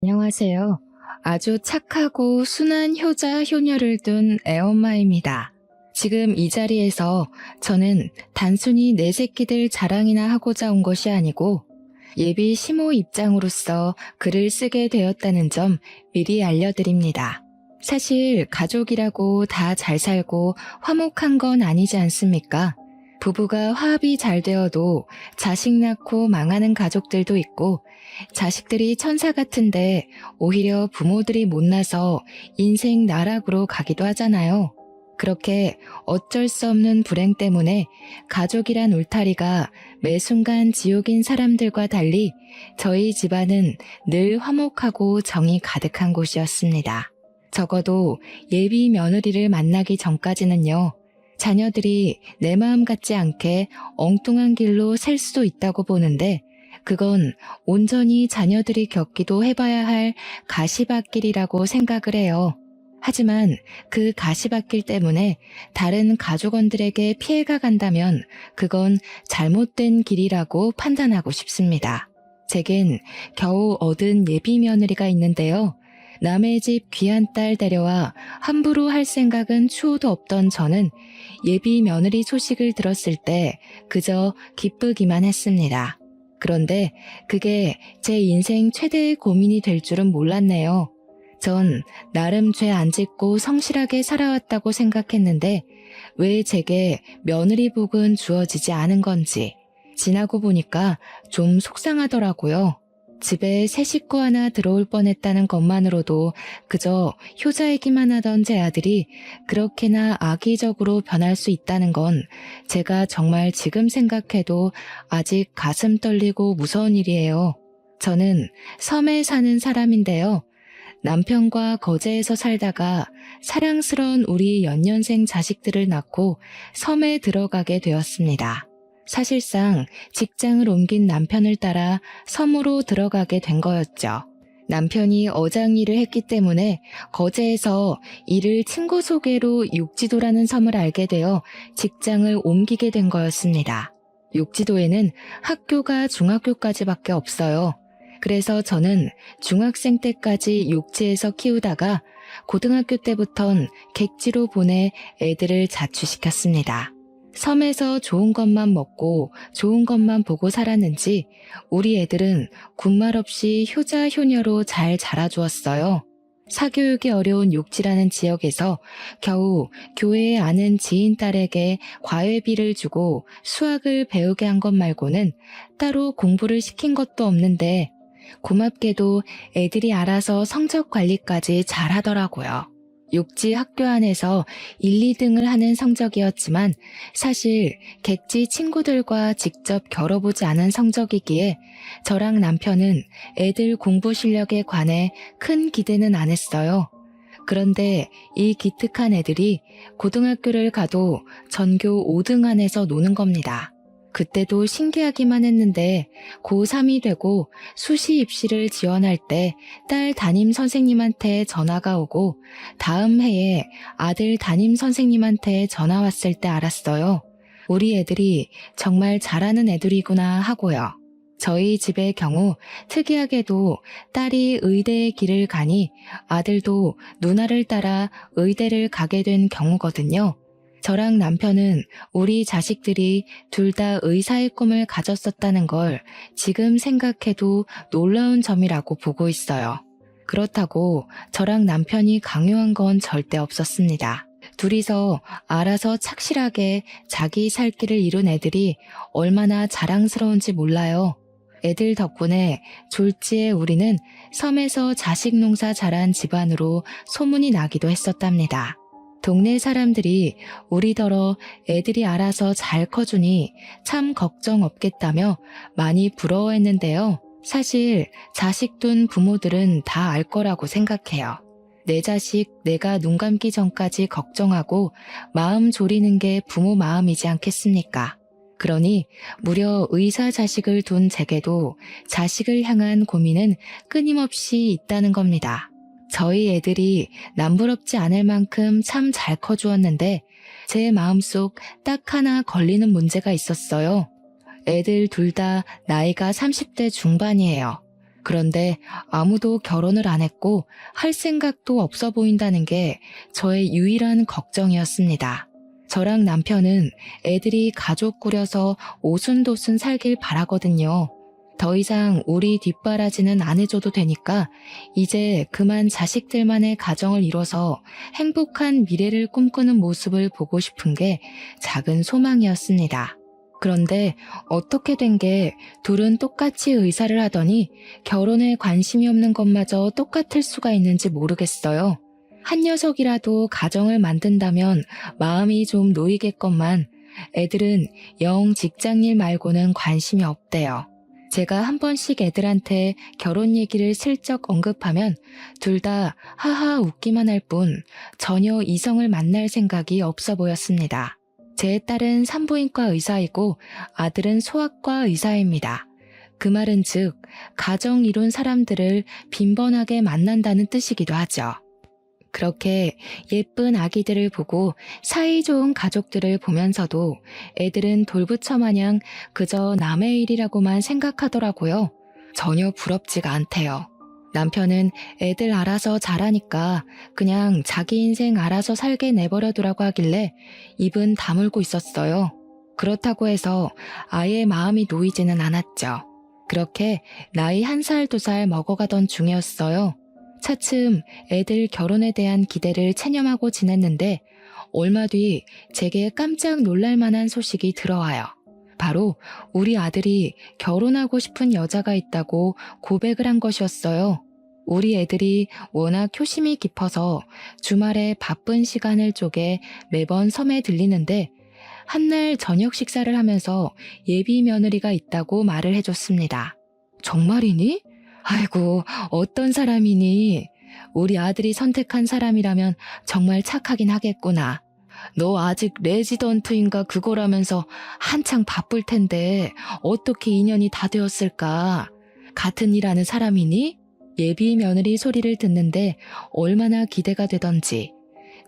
안녕하세요. 아주 착하고 순한 효자 효녀를 둔 애엄마입니다. 지금 이 자리에서 저는 단순히 내 새끼들 자랑이나 하고자 온 것이 아니고 예비 시모 입장으로서 글을 쓰게 되었다는 점 미리 알려드립니다. 사실 가족이라고 다 잘 살고 화목한 건 아니지 않습니까? 부부가 화합이 잘 되어도 자식 낳고 망하는 가족들도 있고 자식들이 천사 같은데 오히려 부모들이 못나서 인생 나락으로 가기도 하잖아요. 그렇게 어쩔 수 없는 불행 때문에 가족이란 울타리가 매 순간 지옥인 사람들과 달리 저희 집안은 늘 화목하고 정이 가득한 곳이었습니다. 적어도 예비 며느리를 만나기 전까지는요. 자녀들이 내 마음 같지 않게 엉뚱한 길로 셀 수도 있다고 보는데 그건 온전히 자녀들이 겪기도 해봐야 할 가시밭길이라고 생각을 해요. 하지만 그 가시밭길 때문에 다른 가족원들에게 피해가 간다면 그건 잘못된 길이라고 판단하고 싶습니다. 제겐 겨우 얻은 예비 며느리가 있는데요. 남의 집 귀한 딸 데려와 함부로 할 생각은 추호도 없던 저는 예비 며느리 소식을 들었을 때 그저 기쁘기만 했습니다. 그런데 그게 제 인생 최대의 고민이 될 줄은 몰랐네요. 전 나름 죄 안 짓고 성실하게 살아왔다고 생각했는데 왜 제게 며느리 복은 주어지지 않은 건지 지나고 보니까 좀 속상하더라고요. 집에 새 식구 하나 들어올 뻔했다는 것만으로도 그저 효자이기만 하던 제 아들이 그렇게나 악의적으로 변할 수 있다는 건 제가 정말 지금 생각해도 아직 가슴 떨리고 무서운 일이에요. 저는 섬에 사는 사람인데요. 남편과 거제에서 살다가 사랑스러운 우리 연년생 자식들을 낳고 섬에 들어가게 되었습니다. 사실상 직장을 옮긴 남편을 따라 섬으로 들어가게 된 거였죠. 남편이 어장 일을 했기 때문에 거제에서 이를 친구 소개로 육지도라는 섬을 알게 되어 직장을 옮기게 된 거였습니다. 육지도에는 학교가 중학교까지밖에 없어요. 그래서 저는 중학생 때까지 육지에서 키우다가 고등학교 때부턴 객지로 보내 애들을 자취시켰습니다. 섬에서 좋은 것만 먹고 좋은 것만 보고 살았는지 우리 애들은 군말 없이 효자 효녀로 잘 자라주었어요. 사교육이 어려운 육지라는 지역에서 겨우 교회에 아는 지인 딸에게 과외비를 주고 수학을 배우게 한 것 말고는 따로 공부를 시킨 것도 없는데 고맙게도 애들이 알아서 성적 관리까지 잘 하더라고요. 육지 학교 안에서 1, 2등을 하는 성적이었지만 사실 객지 친구들과 직접 겨뤄보지 않은 성적이기에 저랑 남편은 애들 공부 실력에 관해 큰 기대는 안 했어요. 그런데 이 기특한 애들이 고등학교를 가도 전교 5등 안에서 노는 겁니다. 그때도 신기하기만 했는데 고3이 되고 수시 입시를 지원할 때 딸 담임 선생님한테 전화가 오고 다음 해에 아들 담임 선생님한테 전화 왔을 때 알았어요. 우리 애들이 정말 잘하는 애들이구나 하고요. 저희 집의 경우 특이하게도 딸이 의대의 길을 가니 아들도 누나를 따라 의대를 가게 된 경우거든요. 저랑 남편은 우리 자식들이 둘 다 의사의 꿈을 가졌었다는 걸 지금 생각해도 놀라운 점이라고 보고 있어요. 그렇다고 저랑 남편이 강요한 건 절대 없었습니다. 둘이서 알아서 착실하게 자기 살 길을 이룬 애들이 얼마나 자랑스러운지 몰라요. 애들 덕분에 졸지에 우리는 섬에서 자식 농사 잘한 집안으로 소문이 나기도 했었답니다. 동네 사람들이 우리더러 애들이 알아서 잘 커주니 참 걱정 없겠다며 많이 부러워했는데요. 사실 자식 둔 부모들은 다 알 거라고 생각해요. 내 자식 내가 눈 감기 전까지 걱정하고 마음 졸이는 게 부모 마음이지 않겠습니까? 그러니 무려 의사 자식을 둔 제게도 자식을 향한 고민은 끊임없이 있다는 겁니다. 저희 애들이 남부럽지 않을 만큼 참 잘 커주었는데 제 마음속 딱 하나 걸리는 문제가 있었어요. 애들 둘 다 나이가 30대 중반이에요. 그런데 아무도 결혼을 안 했고 할 생각도 없어 보인다는 게 저의 유일한 걱정이었습니다. 저랑 남편은 애들이 가족 꾸려서 오순도순 살길 바라거든요. 더 이상 우리 뒷바라지는 안 해줘도 되니까 이제 그만 자식들만의 가정을 이뤄서 행복한 미래를 꿈꾸는 모습을 보고 싶은 게 작은 소망이었습니다. 그런데 어떻게 된 게 둘은 똑같이 의사를 하더니 결혼에 관심이 없는 것마저 똑같을 수가 있는지 모르겠어요. 한 녀석이라도 가정을 만든다면 마음이 좀 놓이겠건만 애들은 영 직장일 말고는 관심이 없대요. 제가 한 번씩 애들한테 결혼 얘기를 슬쩍 언급하면 둘 다 하하 웃기만 할 뿐 전혀 이성을 만날 생각이 없어 보였습니다. 제 딸은 산부인과 의사이고 아들은 소아과 의사입니다. 그 말은 즉 가정 이룬 사람들을 빈번하게 만난다는 뜻이기도 하죠. 그렇게 예쁜 아기들을 보고 사이좋은 가족들을 보면서도 애들은 돌부처 마냥 그저 남의 일이라고만 생각하더라고요. 전혀 부럽지가 않대요. 남편은 애들 알아서 잘하니까 그냥 자기 인생 알아서 살게 내버려두라고 하길래 입은 다물고 있었어요. 그렇다고 해서 아예 마음이 놓이지는 않았죠. 그렇게 나이 1살, 2살 먹어가던 중이었어요. 차츰 애들 결혼에 대한 기대를 체념하고 지냈는데 얼마 뒤 제게 깜짝 놀랄 만한 소식이 들어와요. 바로 우리 아들이 결혼하고 싶은 여자가 있다고 고백을 한 것이었어요. 우리 애들이 워낙 효심이 깊어서 주말에 바쁜 시간을 쪼개 매번 섬에 들리는데 한날 저녁 식사를 하면서 예비 며느리가 있다고 말을 해줬습니다. 정말이니? 아이고, 어떤 사람이니? 우리 아들이 선택한 사람이라면 정말 착하긴 하겠구나. 너 아직 레지던트인가 그거라면서 한창 바쁠 텐데 어떻게 인연이 다 되었을까? 같은 일 하는 사람이니? 예비 며느리 소리를 듣는데 얼마나 기대가 되던지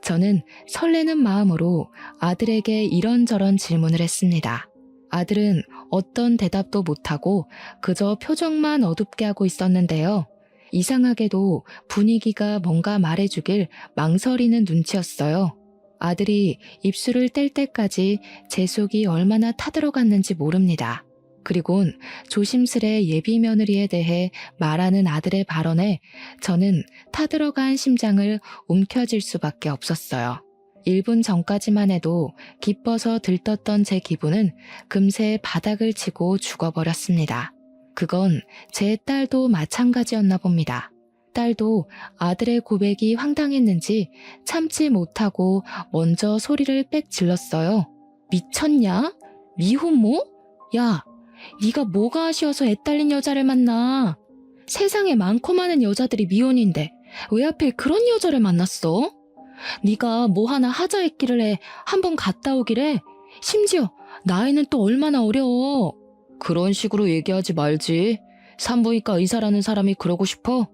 저는 설레는 마음으로 아들에게 이런저런 질문을 했습니다. 아들은 어떤 대답도 못하고 그저 표정만 어둡게 하고 있었는데요. 이상하게도 분위기가 뭔가 말해주길 망설이는 눈치였어요. 아들이 입술을 뗄 때까지 제 속이 얼마나 타들어갔는지 모릅니다. 그리곤 조심스레 예비 며느리에 대해 말하는 아들의 발언에 저는 타들어간 심장을 움켜쥘 수밖에 없었어요. 1분 전까지만 해도 기뻐서 들떴던 제 기분은 금세 바닥을 치고 죽어버렸습니다. 그건 제 딸도 마찬가지였나 봅니다. 딸도 아들의 고백이 황당했는지 참지 못하고 먼저 소리를 빽 질렀어요. 미쳤냐? 미혼모? 야, 네가 뭐가 아쉬워서 애 딸린 여자를 만나? 세상에 많고 많은 여자들이 미혼인데 왜 하필 그런 여자를 만났어? 네가 뭐 하나 하자 했기를 한번 갔다 오기래. 심지어 나이는 또 얼마나 어려워. 그런 식으로 얘기하지 말지. 산부인과 의사라는 사람이 그러고 싶어?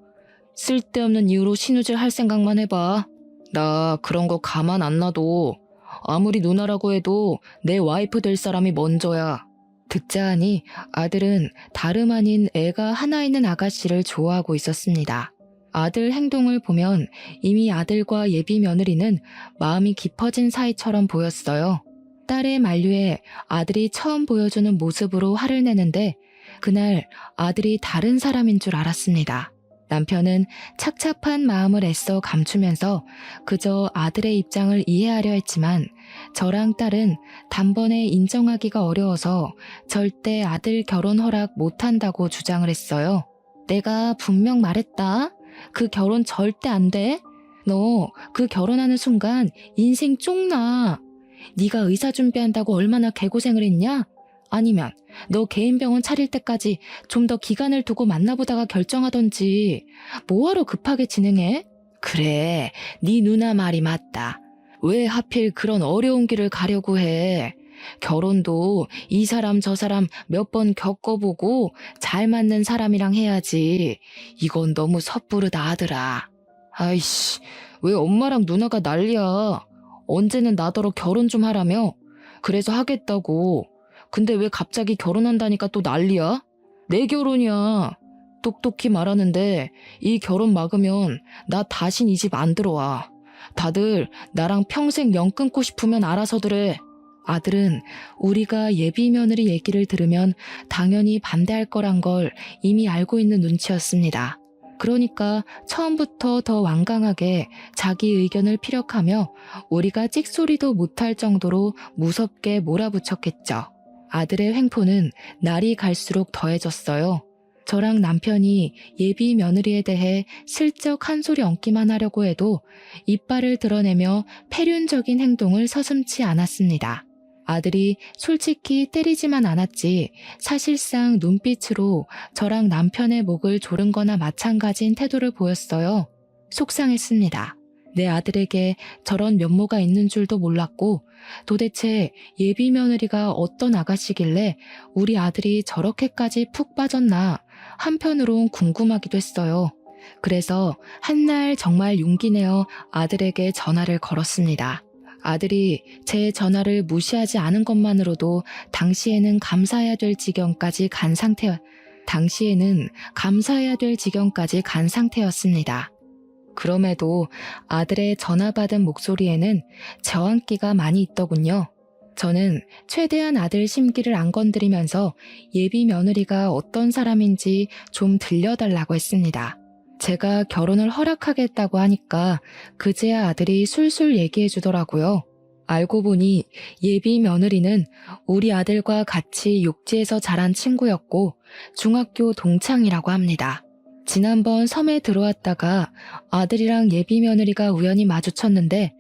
쓸데없는 이유로 신우질 할 생각만 해봐. 나 그런 거 가만 안 놔둬. 아무리 누나라고 해도 내 와이프 될 사람이 먼저야. 듣자 하니 아들은 다름 아닌 애가 하나 있는 아가씨를 좋아하고 있었습니다. 아들 행동을 보면 이미 아들과 예비 며느리는 마음이 깊어진 사이처럼 보였어요. 딸의 만류에 아들이 처음 보여주는 모습으로 화를 내는데 그날 아들이 다른 사람인 줄 알았습니다. 남편은 착잡한 마음을 애써 감추면서 그저 아들의 입장을 이해하려 했지만 저랑 딸은 단번에 인정하기가 어려워서 절대 아들 결혼 허락 못한다고 주장을 했어요. 내가 분명 말했다. 그 결혼 절대 안 돼. 너 그 결혼하는 순간 인생 쪽나. 네가 의사 준비한다고 얼마나 개고생을 했냐? 아니면 너 개인 병원 차릴 때까지 좀 더 기간을 두고 만나보다가 결정하던지 뭐하러 급하게 진행해? 그래, 네 누나 말이 맞다. 왜 하필 그런 어려운 길을 가려고 해? 결혼도 이 사람 저 사람 몇 번 겪어보고 잘 맞는 사람이랑 해야지. 이건 너무 섣부르다 아들아. 아이씨, 왜 엄마랑 누나가 난리야. 언제는 나더러 결혼 좀 하라며? 그래서 하겠다고. 근데 왜 갑자기 결혼한다니까 또 난리야? 내 결혼이야. 똑똑히 말하는데 이 결혼 막으면 나 다신 이 집 안 들어와. 다들 나랑 평생 연 끊고 싶으면 알아서들 해. 아들은 우리가 예비 며느리 얘기를 들으면 당연히 반대할 거란 걸 이미 알고 있는 눈치였습니다. 그러니까 처음부터 더 완강하게 자기 의견을 피력하며 우리가 찍소리도 못할 정도로 무섭게 몰아붙였겠죠. 아들의 횡포는 날이 갈수록 더해졌어요. 저랑 남편이 예비 며느리에 대해 슬쩍 한 소리 얹기만 하려고 해도 이빨을 드러내며 패륜적인 행동을 서슴지 않았습니다. 아들이 솔직히 때리지만 않았지 사실상 눈빛으로 저랑 남편의 목을 조른 거나 마찬가지인 태도를 보였어요. 속상했습니다. 내 아들에게 저런 면모가 있는 줄도 몰랐고 도대체 예비 며느리가 어떤 아가씨길래 우리 아들이 저렇게까지 푹 빠졌나 한편으론 궁금하기도 했어요. 그래서 한날 정말 용기 내어 아들에게 전화를 걸었습니다. 아들이 제 전화를 무시하지 않은 것만으로도 당시에는 감사해야 될 지경까지 간 상태였습니다. 그럼에도 아들의 전화 받은 목소리에는 저항기가 많이 있더군요. 저는 최대한 아들 심기를 안 건드리면서 예비 며느리가 어떤 사람인지 좀 들려달라고 했습니다. 제가 결혼을 허락하겠다고 하니까 그제야 아들이 술술 얘기해 주더라고요. 알고 보니 예비 며느리는 우리 아들과 같이 육지에서 자란 친구였고 중학교 동창이라고 합니다. 지난번 섬에 들어왔다가 아들이랑 예비 며느리가 우연히 마주쳤는데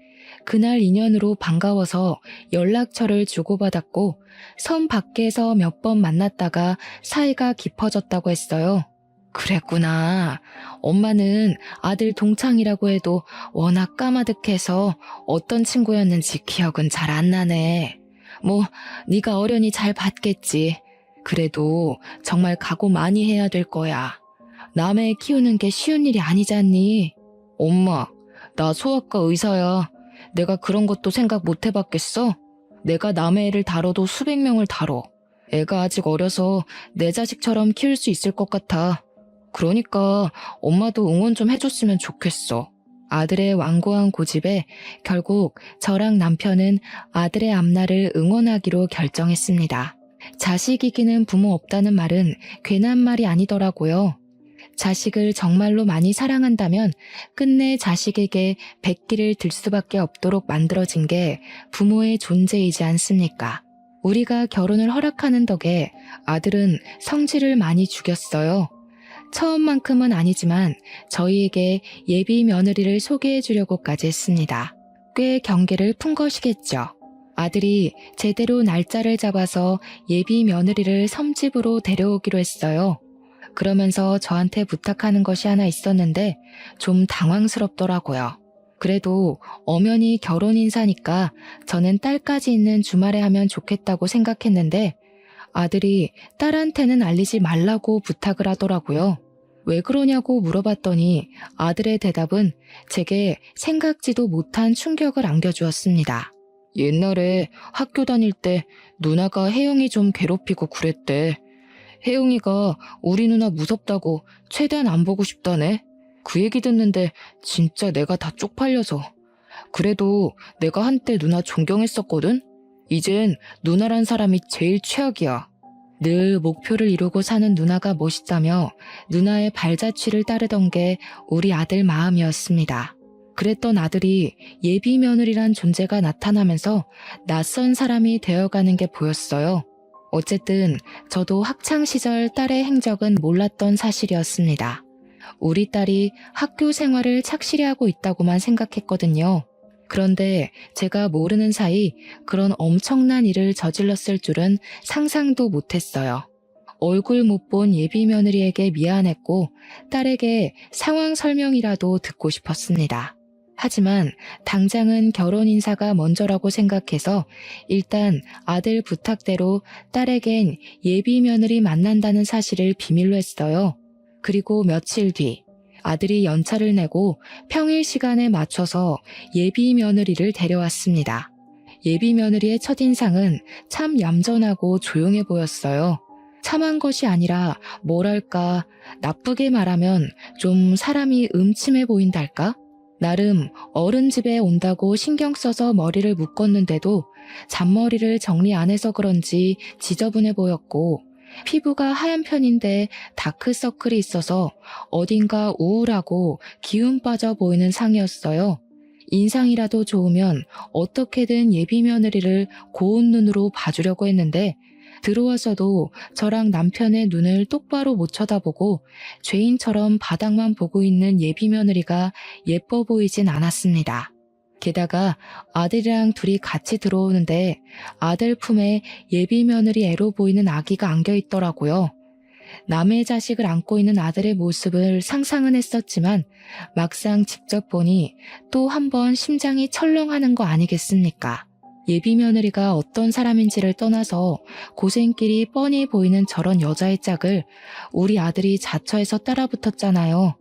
그날 인연으로 반가워서 연락처를 주고받았고 섬 밖에서 몇 번 만났다가 사이가 깊어졌다고 했어요. 그랬구나. 엄마는 아들 동창이라고 해도 워낙 까마득해서 어떤 친구였는지 기억은 잘 안 나네. 뭐 네가 어련히 잘 봤겠지. 그래도 정말 각오 많이 해야 될 거야. 남애 키우는 게 쉬운 일이 아니잖니. 엄마, 나 소아과 의사야. 내가 그런 것도 생각 못 해봤겠어? 내가 남의 애를 다뤄도 수백 명을 다뤄. 애가 아직 어려서 내 자식처럼 키울 수 있을 것 같아. 그러니까 엄마도 응원 좀 해줬으면 좋겠어. 아들의 완고한 고집에 결국 저랑 남편은 아들의 앞날을 응원하기로 결정했습니다. 자식 이기는 부모 없다는 말은 괜한 말이 아니더라고요. 자식을 정말로 많이 사랑한다면 끝내 자식에게 백기를 들 수밖에 없도록 만들어진 게 부모의 존재이지 않습니까? 우리가 결혼을 허락하는 덕에 아들은 성질을 많이 죽였어요. 처음만큼은 아니지만 저희에게 예비 며느리를 소개해 주려고까지 했습니다. 꽤 경계를 푼 것이겠죠. 아들이 제대로 날짜를 잡아서 예비 며느리를 섬집으로 데려오기로 했어요. 그러면서 저한테 부탁하는 것이 하나 있었는데 좀 당황스럽더라고요. 그래도 엄연히 결혼 인사니까 저는 딸까지 있는 주말에 하면 좋겠다고 생각했는데 아들이 딸한테는 알리지 말라고 부탁을 하더라고요. 왜 그러냐고 물어봤더니 아들의 대답은 제게 생각지도 못한 충격을 안겨주었습니다. 옛날에 학교 다닐 때 누나가 혜영이 좀 괴롭히고 그랬대. 혜영이가 우리 누나 무섭다고 최대한 안 보고 싶다네. 그 얘기 듣는데 진짜 내가 다 쪽팔려서. 그래도 내가 한때 누나 존경했었거든? 이젠 누나란 사람이 제일 최악이야. 늘 목표를 이루고 사는 누나가 멋있다며 누나의 발자취를 따르던 게 우리 아들 마음이었습니다. 그랬던 아들이 예비 며느리란 존재가 나타나면서 낯선 사람이 되어가는 게 보였어요. 어쨌든 저도 학창시절 딸의 행적은 몰랐던 사실이었습니다. 우리 딸이 학교 생활을 착실히 하고 있다고만 생각했거든요. 그런데 제가 모르는 사이 그런 엄청난 일을 저질렀을 줄은 상상도 못했어요. 얼굴 못 본 예비 며느리에게 미안했고 딸에게 상황 설명이라도 듣고 싶었습니다. 하지만 당장은 결혼 인사가 먼저라고 생각해서 일단 아들 부탁대로 딸에겐 예비 며느리 만난다는 사실을 비밀로 했어요. 그리고 며칠 뒤 아들이 연차를 내고 평일 시간에 맞춰서 예비 며느리를 데려왔습니다. 예비 며느리의 첫인상은 참 얌전하고 조용해 보였어요. 참한 것이 아니라 뭐랄까 나쁘게 말하면 좀 사람이 음침해 보인달까? 나름 어른 집에 온다고 신경 써서 머리를 묶었는데도 잔머리를 정리 안 해서 그런지 지저분해 보였고 피부가 하얀 편인데 다크서클이 있어서 어딘가 우울하고 기운 빠져 보이는 상이었어요. 인상이라도 좋으면 어떻게든 예비 며느리를 고운 눈으로 봐주려고 했는데 들어와서도 저랑 남편의 눈을 똑바로 못 쳐다보고 죄인처럼 바닥만 보고 있는 예비 며느리가 예뻐 보이진 않았습니다. 게다가 아들이랑 둘이 같이 들어오는데 아들 품에 예비 며느리 애로 보이는 아기가 안겨 있더라고요. 남의 자식을 안고 있는 아들의 모습을 상상은 했었지만 막상 직접 보니 또 한 번 심장이 철렁하는 거 아니겠습니까? 예비 며느리가 어떤 사람인지를 떠나서 고생길이 뻔히 보이는 저런 여자의 짝을 우리 아들이 자처해서 따라붙었잖아요.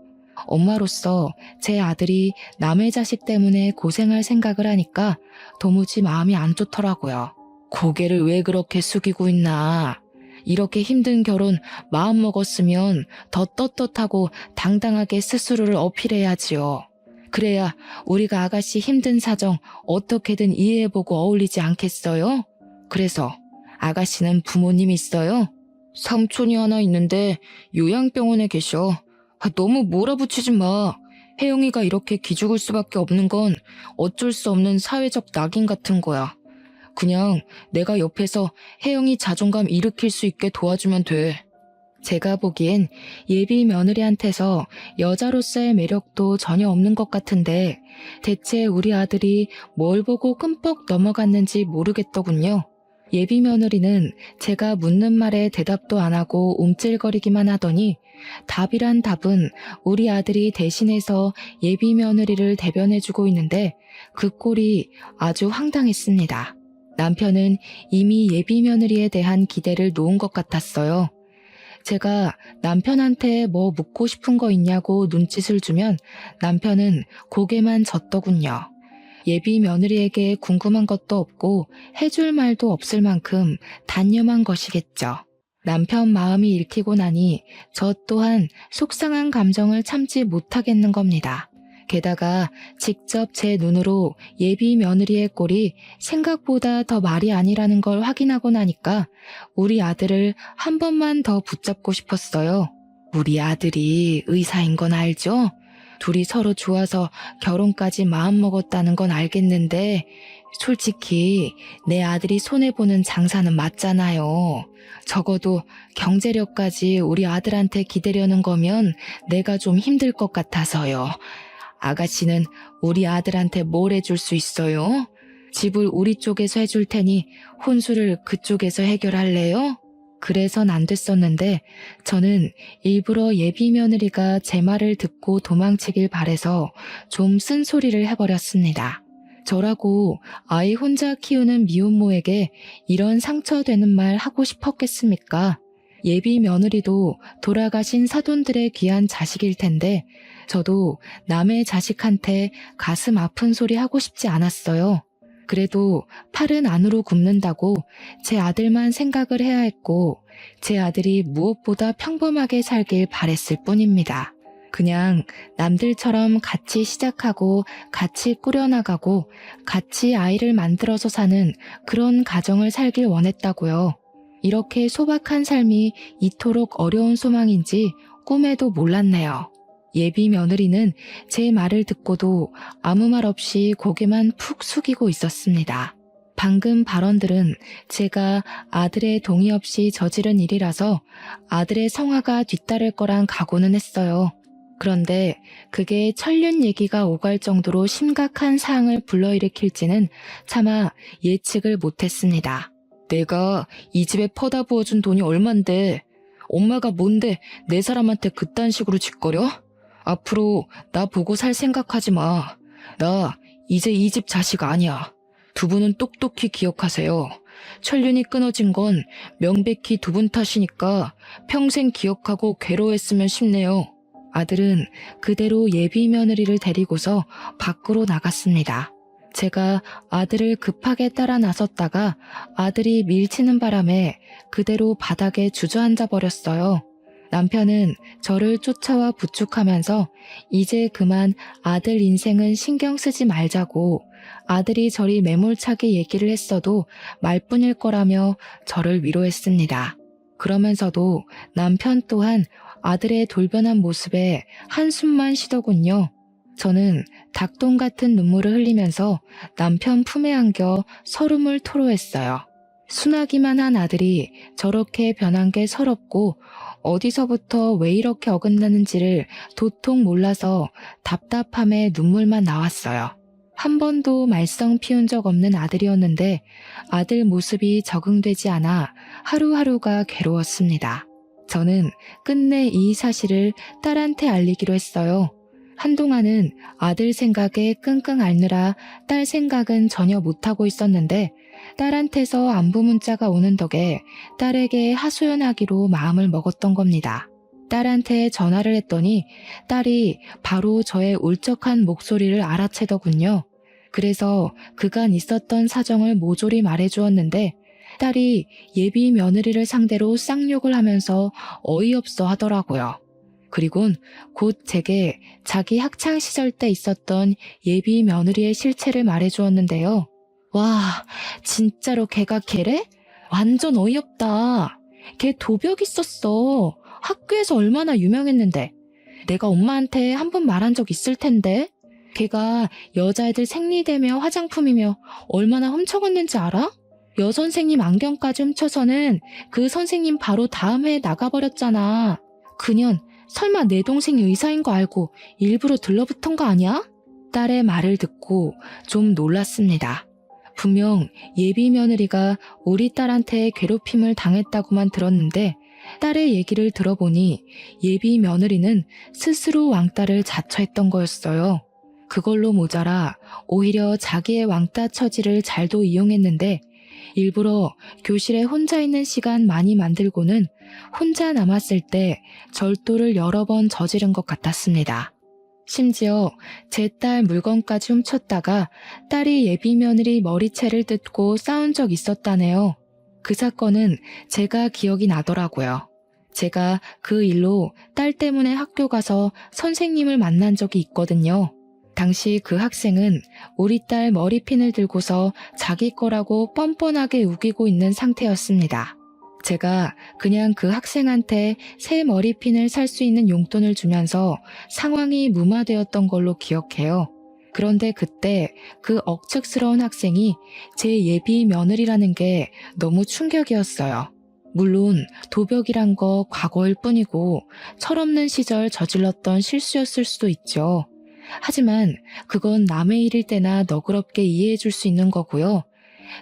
엄마로서 제 아들이 남의 자식 때문에 고생할 생각을 하니까 도무지 마음이 안 좋더라고요. 고개를 왜 그렇게 숙이고 있나. 이렇게 힘든 결혼 마음먹었으면 더 떳떳하고 당당하게 스스로를 어필해야지요. 그래야 우리가 아가씨 힘든 사정 어떻게든 이해해보고 어울리지 않겠어요? 그래서 아가씨는 부모님 있어요? 삼촌이 하나 있는데 요양병원에 계셔. 너무 몰아붙이지 마. 혜영이가 이렇게 기죽을 수밖에 없는 건 어쩔 수 없는 사회적 낙인 같은 거야. 그냥 내가 옆에서 혜영이 자존감 일으킬 수 있게 도와주면 돼. 제가 보기엔 예비 며느리한테서 여자로서의 매력도 전혀 없는 것 같은데 대체 우리 아들이 뭘 보고 끔뻑 넘어갔는지 모르겠더군요. 예비 며느리는 제가 묻는 말에 대답도 안 하고 움찔거리기만 하더니 답이란 답은 우리 아들이 대신해서 예비 며느리를 대변해주고 있는데 그 꼴이 아주 황당했습니다. 남편은 이미 예비 며느리에 대한 기대를 놓은 것 같았어요. 제가 남편한테 뭐 묻고 싶은 거 있냐고 눈짓을 주면 남편은 고개만 젓더군요. 예비 며느리에게 궁금한 것도 없고 해줄 말도 없을 만큼 단념한 것이겠죠. 남편 마음이 읽히고 나니 저 또한 속상한 감정을 참지 못하겠는 겁니다. 게다가 직접 제 눈으로 예비 며느리의 꼴이 생각보다 더 말이 아니라는 걸 확인하고 나니까 우리 아들을 한 번만 더 붙잡고 싶었어요. 우리 아들이 의사인 건 알죠? 둘이 서로 좋아서 결혼까지 마음먹었다는 건 알겠는데 솔직히 내 아들이 손해보는 장사는 맞잖아요. 적어도 경제력까지 우리 아들한테 기대려는 거면 내가 좀 힘들 것 같아서요. 아가씨는 우리 아들한테 뭘 해줄 수 있어요? 집을 우리 쪽에서 해줄 테니 혼수를 그쪽에서 해결할래요? 그래선 안 됐었는데 저는 일부러 예비 며느리가 제 말을 듣고 도망치길 바래서 좀 쓴소리를 해버렸습니다. 저라고 아이 혼자 키우는 미혼모에게 이런 상처되는 말 하고 싶었겠습니까? 예비 며느리도 돌아가신 사돈들의 귀한 자식일 텐데 저도 남의 자식한테 가슴 아픈 소리 하고 싶지 않았어요. 그래도 팔은 안으로 굽는다고 제 아들만 생각을 해야 했고 제 아들이 무엇보다 평범하게 살길 바랬을 뿐입니다. 그냥 남들처럼 같이 시작하고 같이 꾸려나가고 같이 아이를 만들어서 사는 그런 가정을 살길 원했다고요. 이렇게 소박한 삶이 이토록 어려운 소망인지 꿈에도 몰랐네요. 예비 며느리는 제 말을 듣고도 아무 말 없이 고개만 푹 숙이고 있었습니다. 방금 발언들은 제가 아들의 동의 없이 저지른 일이라서 아들의 성화가 뒤따를 거란 각오는 했어요. 그런데 그게 천륜 얘기가 오갈 정도로 심각한 사항을 불러일으킬지는 차마 예측을 못했습니다. 내가 이 집에 퍼다 부어준 돈이 얼만데 엄마가 뭔데 내 사람한테 그딴 식으로 짓거려? 앞으로 나 보고 살 생각하지 마. 나 이제 이 집 자식 아니야. 두 분은 똑똑히 기억하세요. 천륜이 끊어진 건 명백히 두 분 탓이니까 평생 기억하고 괴로워했으면 싶네요. 아들은 그대로 예비 며느리를 데리고서 밖으로 나갔습니다. 제가 아들을 급하게 따라 나섰다가 아들이 밀치는 바람에 그대로 바닥에 주저앉아 버렸어요. 남편은 저를 쫓아와 부축하면서 이제 그만 아들 인생은 신경 쓰지 말자고, 아들이 저리 매몰차게 얘기를 했어도 말뿐일 거라며 저를 위로했습니다. 그러면서도 남편 또한 아들의 돌변한 모습에 한숨만 쉬더군요. 저는 닭똥 같은 눈물을 흘리면서 남편 품에 안겨 서름을 토로했어요. 순하기만 한 아들이 저렇게 변한 게 서럽고 어디서부터 왜 이렇게 어긋나는지를 도통 몰라서 답답함에 눈물만 나왔어요. 한 번도 말썽 피운 적 없는 아들이었는데 아들 모습이 적응되지 않아 하루하루가 괴로웠습니다. 저는 끝내 이 사실을 딸한테 알리기로 했어요. 한동안은 아들 생각에 끙끙 앓느라 딸 생각은 전혀 못하고 있었는데 딸한테서 안부 문자가 오는 덕에 딸에게 하소연하기로 마음을 먹었던 겁니다. 딸한테 전화를 했더니 딸이 바로 저의 울적한 목소리를 알아채더군요. 그래서 그간 있었던 사정을 모조리 말해주었는데 딸이 예비 며느리를 상대로 쌍욕을 하면서 어이없어 하더라고요. 그리곤 곧 제게 자기 학창시절 때 있었던 예비 며느리의 실체를 말해주었는데요. 와, 진짜로 걔가 걔래? 완전 어이없다. 걔 도벽 있었어. 학교에서 얼마나 유명했는데. 내가 엄마한테 한 번 말한 적 있을 텐데. 걔가 여자애들 생리대며 화장품이며 얼마나 훔쳐갔는지 알아? 여선생님 안경까지 훔쳐서는 그 선생님 바로 다음 해에 나가버렸잖아. 그년 설마 내 동생이 의사인 거 알고 일부러 들러붙은 거 아니야? 딸의 말을 듣고 좀 놀랐습니다. 분명 예비 며느리가 우리 딸한테 괴롭힘을 당했다고만 들었는데 딸의 얘기를 들어보니 예비 며느리는 스스로 왕따를 자처했던 거였어요. 그걸로 모자라 오히려 자기의 왕따 처지를 잘도 이용했는데 일부러 교실에 혼자 있는 시간 많이 만들고는 혼자 남았을 때 절도를 여러 번 저지른 것 같았습니다. 심지어 제 딸 물건까지 훔쳤다가 딸이 예비 며느리 머리채를 뜯고 싸운 적 있었다네요. 그 사건은 제가 기억이 나더라고요. 제가 그 일로 딸 때문에 학교 가서 선생님을 만난 적이 있거든요. 당시 그 학생은 우리 딸 머리핀을 들고서 자기 거라고 뻔뻔하게 우기고 있는 상태였습니다. 제가 그냥 그 학생한테 새 머리핀을 살 수 있는 용돈을 주면서 상황이 무마되었던 걸로 기억해요. 그런데 그때 그 억측스러운 학생이 제 예비 며느리라는 게 너무 충격이었어요. 물론 도벽이란 거 과거일 뿐이고 철없는 시절 저질렀던 실수였을 수도 있죠. 하지만 그건 남의 일일 때나 너그럽게 이해해 줄 수 있는 거고요.